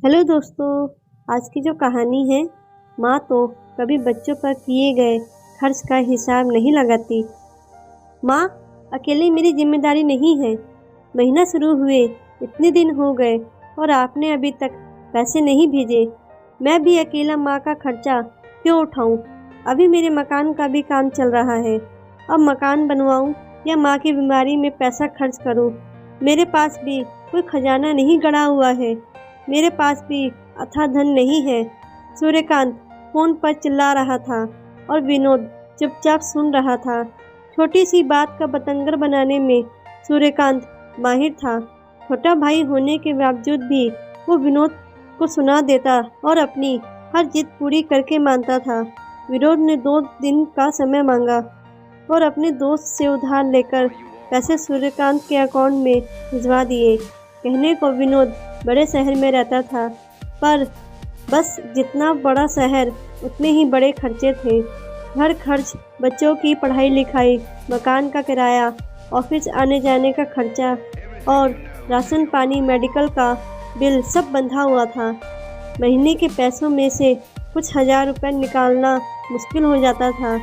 Hello दोस्तों। आज की जो कहानी है, माँ तो कभी बच्चों पर किए गए खर्च का हिसाब नहीं लगाती। माँ, अकेले मेरी जिम्मेदारी नहीं है। महीना शुरू हुए इतने दिन हो गए और आपने अभी तक पैसे नहीं भेजे। मैं भी अकेला माँ का खर्चा क्यों उठाऊं? अभी मेरे मकान का भी काम चल रहा है। अब मकान बनवाऊं या माँ की बीमारी में पैसा खर्च करूं? मेरे पास भी कोई खजाना नहीं गड़ा हुआ है। मेरे पास भी अथाह धन नहीं है। सूर्यकांत फोन पर चिल्ला रहा था और विनोद चुपचाप सुन रहा था। छोटी सी बात का बतंगड़ बनाने में सूर्यकांत माहिर था। छोटा भाई होने के बावजूद भी वो विनोद को सुना देता और अपनी हर जिद पूरी करके मानता था। विनोद ने 2 दिन का समय मांगा और अपने दोस्त से उधार लेकर पैसे सूर्यकांत के अकाउंट में भिजवा दिए। कहने को विनोद बड़े शहर में रहता था, पर बस जितना बड़ा शहर उतने ही बड़े खर्चे थे। घर खर्च, बच्चों की पढ़ाई लिखाई, मकान का किराया, ऑफिस आने जाने का खर्चा और राशन पानी, मेडिकल का बिल सब बंधा हुआ था। महीने के पैसों में से कुछ हजार रुपए निकालना मुश्किल हो जाता था।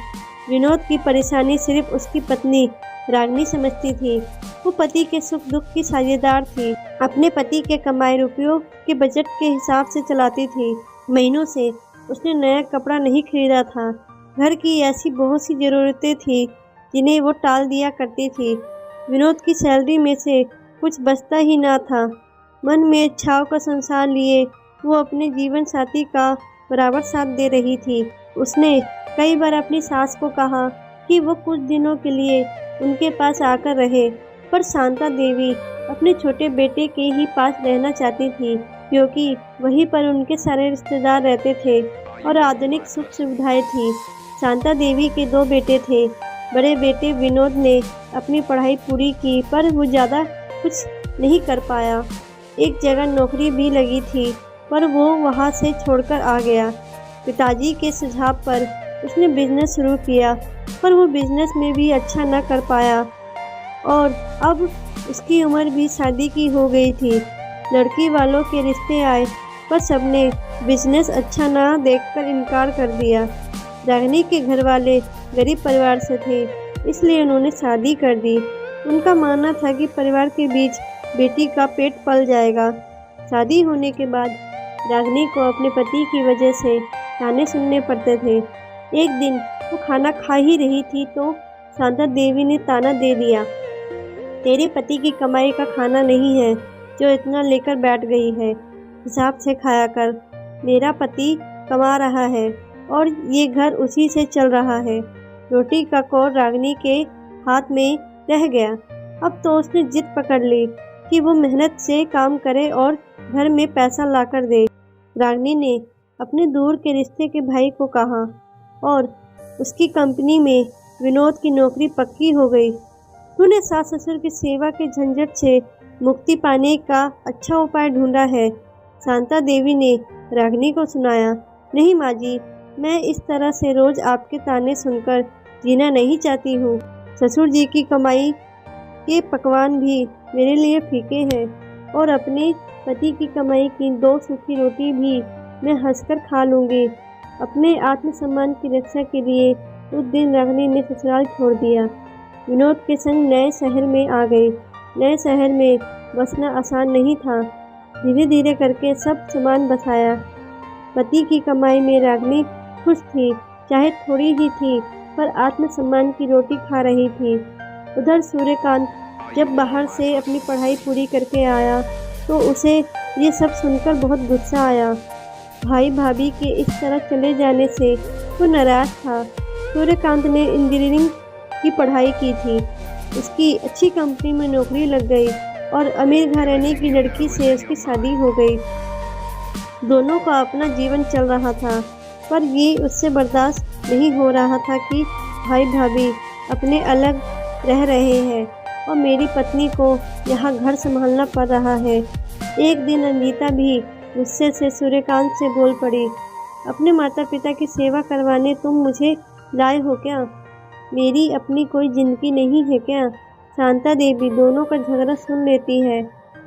विनोद की परेशानी सिर्फ उसकी पत्नी रागिनी समझती थी। वो पति के सुख दुख की साझेदार थी। अपने पति के कमाए रुपयों के बजट के हिसाब से चलाती थी। महीनों से उसने नया कपड़ा नहीं खरीदा था। घर की ऐसी बहुत सी ज़रूरतें थी जिन्हें वो टाल दिया करती थी। विनोद की सैलरी में से कुछ बचता ही ना था। मन में इच्छाओं का संसार लिए वो अपने जीवन साथी का बराबर साथ दे रही थी। उसने कई बार अपनी सास को कहा कि वो कुछ दिनों के लिए उनके पास आकर रहे, पर शांता देवी अपने छोटे बेटे के ही पास रहना चाहती थी, क्योंकि वहीं पर उनके सारे रिश्तेदार रहते थे और आधुनिक सुख सुविधाएं थी। शांता देवी के 2 बेटे थे। बड़े बेटे विनोद ने अपनी पढ़ाई पूरी की, पर वो ज़्यादा कुछ नहीं कर पाया। एक जगह नौकरी भी लगी थी, पर वो वहाँ से छोड़कर आ गया। पिताजी के सुझाव पर उसने बिजनेस शुरू किया, पर वो बिजनेस में भी अच्छा न कर पाया और अब उसकी उम्र भी शादी की हो गई थी। लड़की वालों के रिश्ते आए, पर सबने बिजनेस अच्छा ना देखकर इनकार कर दिया। रागिनी के घर वाले गरीब परिवार से थे, इसलिए उन्होंने शादी कर दी। उनका मानना था कि परिवार के बीच बेटी का पेट पल जाएगा। शादी होने के बाद रागिनी को अपने पति की वजह से ताने सुनने पड़ते थे। एक दिन वो खाना खा ही रही थी तो शांता देवी ने ताना दे दिया, तेरे पति की कमाई का खाना नहीं है जो इतना लेकर बैठ गई है। हिसाब से खाया कर। मेरा पति कमा रहा है और ये घर उसी से चल रहा है। रोटी का कौर रागिनी के हाथ में रह गया। अब तो उसने जिद पकड़ ली कि वो मेहनत से काम करे और घर में पैसा लाकर दे। रागिनी ने अपने दूर के रिश्ते के भाई को कहा और उसकी कंपनी में विनोद की नौकरी पक्की हो गई। तूने सास ससुर की सेवा के झंझट से मुक्ति पाने का अच्छा उपाय ढूंढा है, शांता देवी ने रागिनी को सुनाया। नहीं माँ जी, मैं इस तरह से रोज आपके ताने सुनकर जीना नहीं चाहती हूँ। ससुर जी की कमाई के पकवान भी मेरे लिए फीके हैं और अपने पति की कमाई की 2 सूखी रोटी भी मैं हंसकर खा लूँगी। अपने आत्मसम्मान की रक्षा के लिए उस दिन रागिनी ने ससुराल छोड़ दिया। विनोद के संग नए शहर में आ गई। नए शहर में बसना आसान नहीं था। धीरे धीरे करके सब सामान बसाया। पति की कमाई में रागिनी खुश थी, चाहे थोड़ी ही थी, पर आत्मसम्मान की रोटी खा रही थी। उधर सूर्यकांत जब बाहर से अपनी पढ़ाई पूरी करके आया तो उसे ये सब सुनकर बहुत गुस्सा आया। भाई भाभी के इस तरह चले जाने से वो नाराज था। सूर्यकांत ने इंजीनियरिंग की पढ़ाई की थी। उसकी अच्छी कंपनी में नौकरी लग गई और अमीर घराने की लड़की से उसकी शादी हो गई। दोनों का अपना जीवन चल रहा था, पर ये उससे बर्दाश्त नहीं हो रहा था कि भाई भाभी अपने अलग रह रहे हैं और मेरी पत्नी को यहाँ घर संभालना पड़ रहा है। एक दिन अंजिता भी गुस्से से सूर्यकांत से बोल पड़ी, अपने माता पिता की सेवा करवाने तुम मुझे लाए हो क्या? मेरी अपनी कोई जिंदगी नहीं है क्या? शांता देवी दोनों का झगड़ा सुन लेती है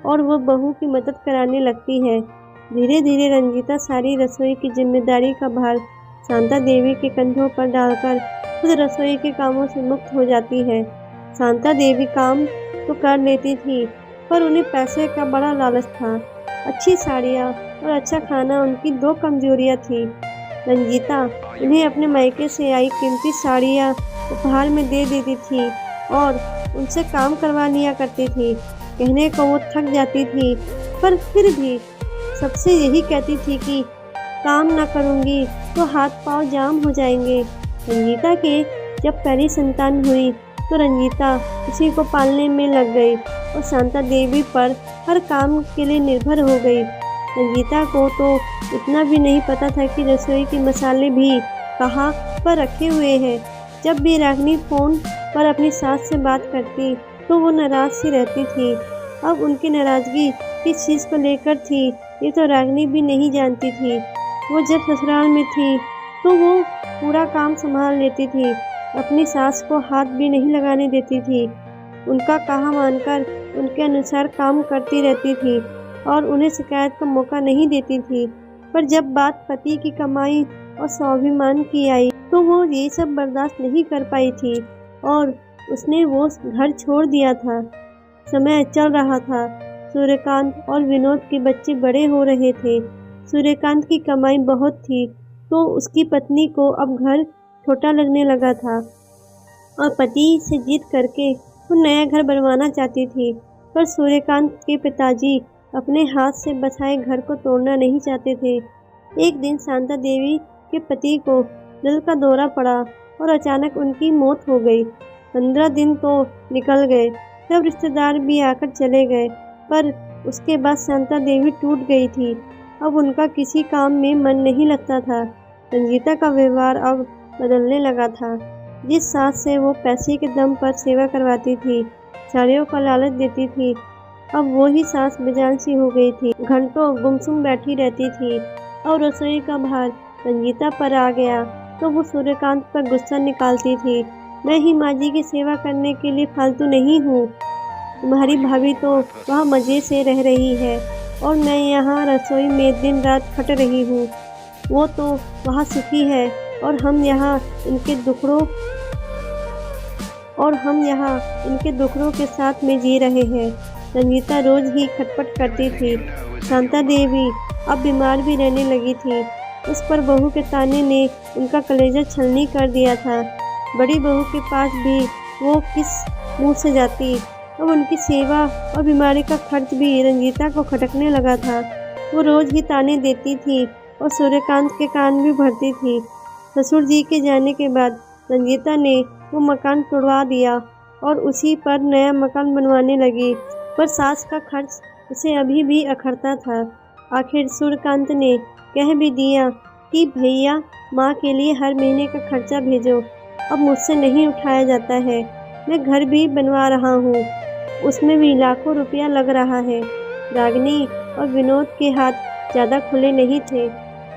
और वो बहू की मदद कराने लगती है। धीरे धीरे रंजीता सारी रसोई की जिम्मेदारी का भार शांता देवी के कंधों पर डालकर खुद रसोई के कामों से मुक्त हो जाती है। शांता देवी काम तो कर लेती थी, पर उन्हें पैसे का बड़ा लालच था। अच्छी साड़ियाँ और अच्छा खाना उनकी दो कमजोरियाँ थी। रंजीता उन्हें अपने मायके से आई कीमती साड़ियाँ उपहार में दे देती थी और उनसे काम करवा लिया करती थी। कहने को वो थक जाती थी, पर फिर भी सबसे यही कहती थी कि काम ना करूँगी तो हाथ पांव जाम हो जाएंगे। रंजीता के जब पहली संतान हुई तो रंजीता उसी को पालने में लग गई और शांता देवी पर हर काम के लिए निर्भर हो गई। रंजीता को तो इतना भी नहीं पता था कि रसोई के मसाले भी कहाँ पर रखे हुए हैं। जब भी रागिनी फ़ोन पर अपनी सास से बात करती तो वो नाराज़ सी रहती थी। अब उनकी नाराज़गी किस चीज़ को लेकर थी ये तो रागिनी भी नहीं जानती थी। वो जब ससुराल में थी तो वो पूरा काम संभाल लेती थी, अपनी सास को हाथ भी नहीं लगाने देती थी, उनका कहा मानकर उनके अनुसार काम करती रहती थी और उन्हें शिकायत का मौका नहीं देती थी। पर जब बात पति की कमाई और स्वाभिमान की आई तो वो ये सब बर्दाश्त नहीं कर पाई थी और उसने वो घर छोड़ दिया था। समय चल रहा था, सूर्यकांत और विनोद के बच्चे बड़े हो रहे थे। सूर्यकांत की कमाई बहुत थी तो उसकी पत्नी को अब घर छोटा लगने लगा था और पति से जिद करके वो नया घर बनवाना चाहती थी। पर सूर्यकांत के पिताजी अपने हाथ से बसाए घर को तोड़ना नहीं चाहते थे। एक दिन शांता देवी के पति को दिल का दौरा पड़ा और अचानक उनकी मौत हो गई। 15 दिन तो निकल गए, सब रिश्तेदार भी आकर चले गए, पर उसके बाद शांता देवी टूट गई थी। अब उनका किसी काम में मन नहीं लगता था। रंजीता का व्यवहार अब बदलने लगा था। जिस सास से वो पैसे के दम पर सेवा करवाती थी, साड़ियों का लालच देती थी, अब वो ही सास बेजान सी हो गई थी। घंटों गुमसुम बैठी रहती थी और रसोई का भार रंजीता पर आ गया तो वो सूर्यकांत पर गुस्सा निकालती थी। मैं ही माँ जी की सेवा करने के लिए फालतू नहीं हूँ। तुम्हारी भाभी तो वहाँ मज़े से रह रही है और मैं यहाँ रसोई में दिन रात खट रही हूँ। वो तो वहाँ सुखी है और हम यहाँ इनके दुखड़ों के साथ में जी रहे हैं। रंजीता रोज ही खटपट करती थी। शांता देवी अब बीमार भी रहने लगी थी। उस पर बहू के ताने ने उनका कलेजा छलनी कर दिया था। बड़ी बहू के पास भी वो किस मुंह से जाती। अब उनकी सेवा और बीमारी का खर्च भी रंजीता को खटकने लगा था। वो रोज ही ताने देती थी और सूर्यकांत के कान भी भरती थी। ससुर जी के जाने के बाद रंजीता ने वो मकान तोड़वा दिया और उसी पर नया मकान बनवाने लगी, पर सास का खर्च उसे अभी भी अखरता था। आखिर सूर्यकांत ने कह भी दिया कि भैया माँ के लिए हर महीने का खर्चा भेजो, अब मुझसे नहीं उठाया जाता है। मैं घर भी बनवा रहा हूँ, उसमें भी लाखों रुपया लग रहा है। रागिनी और विनोद के हाथ ज़्यादा खुले नहीं थे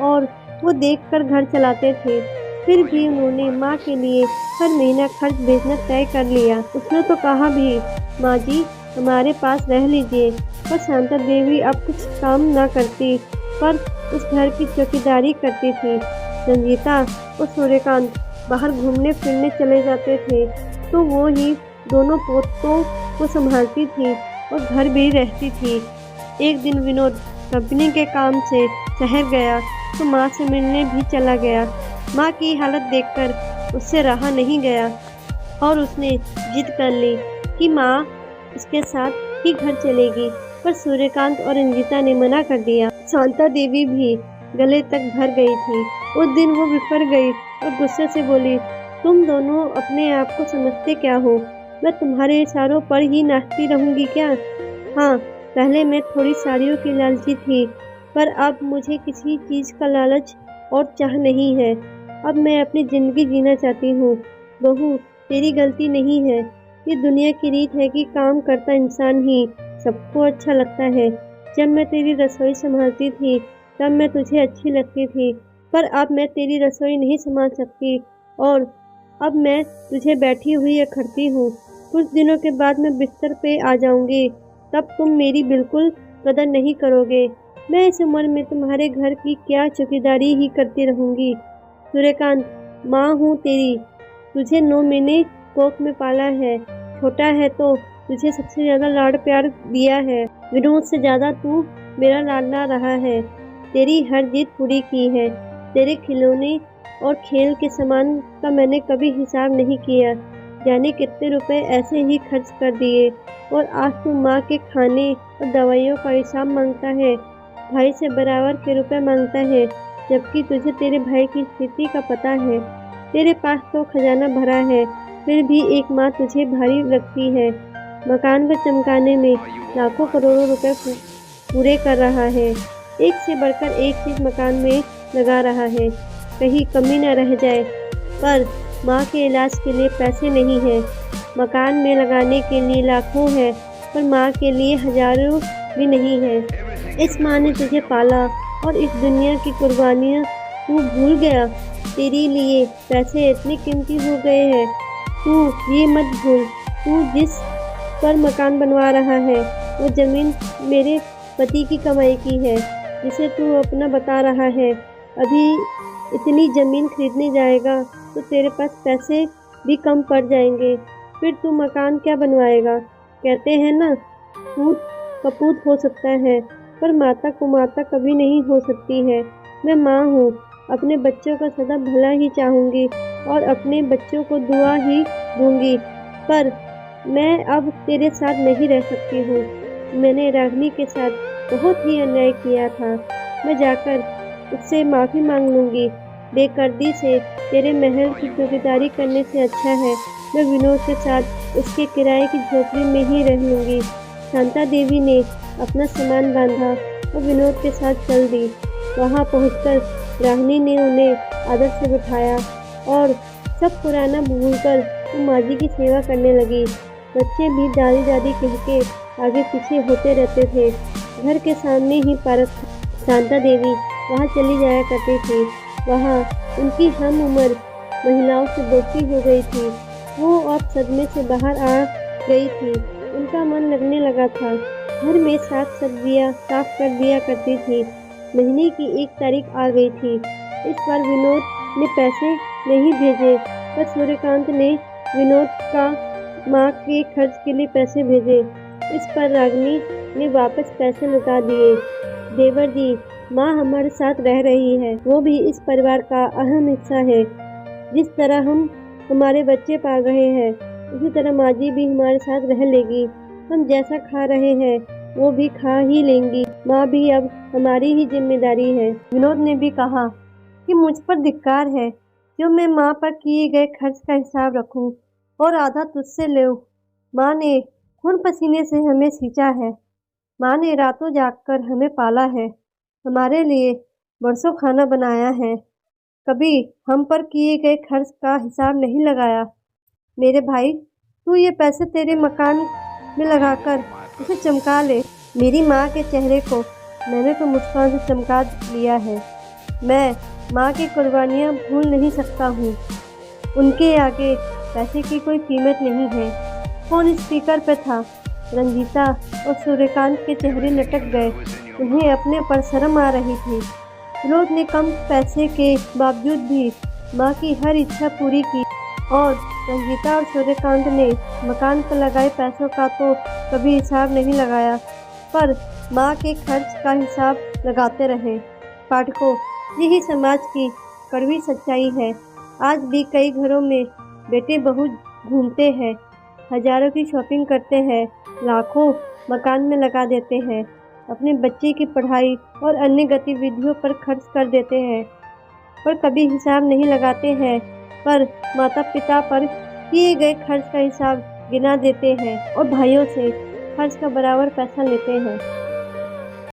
और वो देखकर घर चलाते थे। फिर भी उन्होंने माँ के लिए हर महीना खर्च भेजना तय कर लिया। उसने तो कहा भी, माँ जी हमारे पास रह लीजिए। पर शांता देवी अब कुछ काम ना करती, पर उस घर की चौकीदारी करती थी। रंजीता और सूर्यकांत बाहर घूमने फिरने चले जाते थे तो वो ही दोनों पोतों को संभालती थी और घर भी रहती थी। एक दिन विनोद कंपनी के काम से शहर गया तो माँ से मिलने भी चला गया। माँ की हालत देखकर उससे रहा नहीं गया और उसने जिद कर ली कि माँ उसके साथ ही घर चलेगी, पर सूर्यकांत और रंजीता ने मना कर दिया। शांता देवी भी गले तक भर गई थी। उस दिन वो बिफर गई और गुस्से से बोली, तुम दोनों अपने आप को समझते क्या हो? मैं तुम्हारे इशारों पर ही नाचती रहूँगी क्या? हाँ, पहले मैं थोड़ी साड़ियों की लालची थी, पर अब मुझे किसी चीज़ का लालच और चाह नहीं है। अब मैं अपनी ज़िंदगी जीना चाहती हूँ। बहू, तेरी गलती नहीं है। ये दुनिया की रीत है कि काम करता इंसान ही सबको अच्छा लगता है। जब मैं तेरी रसोई संभालती थी तब मैं तुझे अच्छी लगती थी, पर अब मैं तेरी रसोई नहीं संभाल सकती और अब मैं तुझे बैठी हुई अखरती हूँ। कुछ दिनों के बाद मैं बिस्तर पे आ जाऊँगी, तब तुम मेरी बिल्कुल कदर नहीं करोगे। मैं इस उम्र में तुम्हारे घर की क्या चौकीदारी ही करती रहूंगी। सूर्यकांत, माँ हूँ तेरी, तुझे 9 महीने कोख में पाला है। छोटा है तो तुझे सबसे ज़्यादा लाड प्यार दिया है। विनोद से ज़्यादा तू मेरा लाडला रहा है। तेरी हर जिद पूरी की है। तेरे खिलौने और खेल के सामान का मैंने कभी हिसाब नहीं किया। जाने कितने रुपए ऐसे ही खर्च कर दिए। और आज तू माँ के खाने और दवाइयों का हिसाब मांगता है। भाई से बराबर के रुपए मांगता है, जबकि तुझे तेरे भाई की स्थिति का पता है। तेरे पास तो खजाना भरा है, फिर भी एक माँ तुझे भारी लगती है। मकान को चमकाने में लाखों करोड़ों रुपए पूरे कर रहा है। एक से बढ़कर एक चीज मकान में लगा रहा है, कहीं कमी न रह जाए। पर माँ के इलाज के लिए पैसे नहीं है। मकान में लगाने के लिए लाखों है, पर माँ के लिए हजारों भी नहीं है। इस माँ ने तुझे पाला और इस दुनिया की कुर्बानियाँ तू भूल गया। तेरे लिए पैसे इतने कीमती हो गए हैं। तू ये मत भूल, तू जिस पर मकान बनवा रहा है वो ज़मीन मेरे पति की कमाई की है, जिसे तू अपना बता रहा है। अभी इतनी ज़मीन खरीदने जाएगा तो तेरे पास पैसे भी कम पड़ जाएंगे। फिर तू मकान क्या बनवाएगा। कहते हैं ना, पूत कपूत हो सकता है, पर माता को माता कभी नहीं हो सकती है। मैं माँ हूँ, अपने बच्चों का सदा भला ही चाहूँगी और अपने बच्चों को दुआ ही दूँगी। पर मैं अब तेरे साथ नहीं रह सकती हूँ। मैंने रागिनी के साथ बहुत ही अन्याय किया था। मैं जाकर उससे माफ़ी मांग लूँगी। बेदर्दी से तेरे महल की चौकीदारी करने से अच्छा है मैं विनोद के साथ उसके किराए की झोपड़ी में ही रह लूँगी। शांता देवी ने अपना सामान बांधा और विनोद के साथ चल दी। वहाँ पहुँचकर रागिनी ने उन्हें आदर से बिठाया और सब पुराना भूलकर वो माँ जी की सेवा करने लगी। बच्चे भी दादी दादी कह के आगे पीछे होते रहते थे। घर के सामने ही पार्क था। शांता देवी वहाँ चली जाया करती थी। वहाँ उनकी हम उम्र महिलाओं से दोस्ती हो गई थी। वो अब सदमे से बाहर आ गई थी। उनका मन लगने लगा था। घर में साग सब्जियाँ साफ कर दिया करती थी। महीने की 1 तारीख आ गई थी। इस बार विनोद ने पैसे नहीं भेजे, पर सूर्यकांत ने विनोद का माँ के खर्च के लिए पैसे भेजे। इस पर रागिनी ने वापस पैसे लौटा दिए। देवर जी, माँ हमारे साथ रह रही है। वो भी इस परिवार का अहम हिस्सा है। जिस तरह हम हमारे बच्चे पाल रहे हैं, उसी तरह माँ जी भी हमारे साथ रह लेगी। हम जैसा खा रहे हैं वो भी खा ही लेंगी। माँ भी अब हमारी ही जिम्मेदारी है। विनोद ने भी कहा कि मुझ पर धिक्कार है जो मैं माँ पर किए गए खर्च का हिसाब रखूं और आधा तुझसे लूं। माँ ने खून पसीने से हमें सींचा है। माँ ने रातों जागकर हमें पाला है, हमारे लिए बरसों खाना बनाया है। कभी हम पर किए गए खर्च का हिसाब नहीं लगाया। मेरे भाई, तू ये पैसे तेरे मकान में लगाकर उसे चमका ले। मेरी माँ के चेहरे को मैंने तो मुस्कान से चमका लिया है। मैं माँ की कुर्बानियाँ भूल नहीं सकता हूँ। उनके आगे पैसे की कोई कीमत नहीं है। फोन स्पीकर पे था। रंजीता और सूर्यकांत के चेहरे लटक गए। उन्हें अपने पर शर्म आ रही थी। विनोद ने कम पैसे के बावजूद भी माँ की हर इच्छा पूरी की और रंजीता और सूर्यकांत ने मकान पर लगाए पैसों का तो कभी हिसाब नहीं लगाया, पर माँ के खर्च का हिसाब लगाते रहे। पाठकों, यही समाज की कड़वी सच्चाई है। आज भी कई घरों में बेटे बहू घूमते हैं, हजारों की शॉपिंग करते हैं, लाखों मकान में लगा देते हैं, अपने बच्चे की पढ़ाई और अन्य गतिविधियों पर खर्च कर देते हैं, पर कभी हिसाब नहीं लगाते हैं। पर माता पिता पर किए गए खर्च का हिसाब गिना देते हैं और भाइयों से खर्च का बराबर पैसा लेते हैं।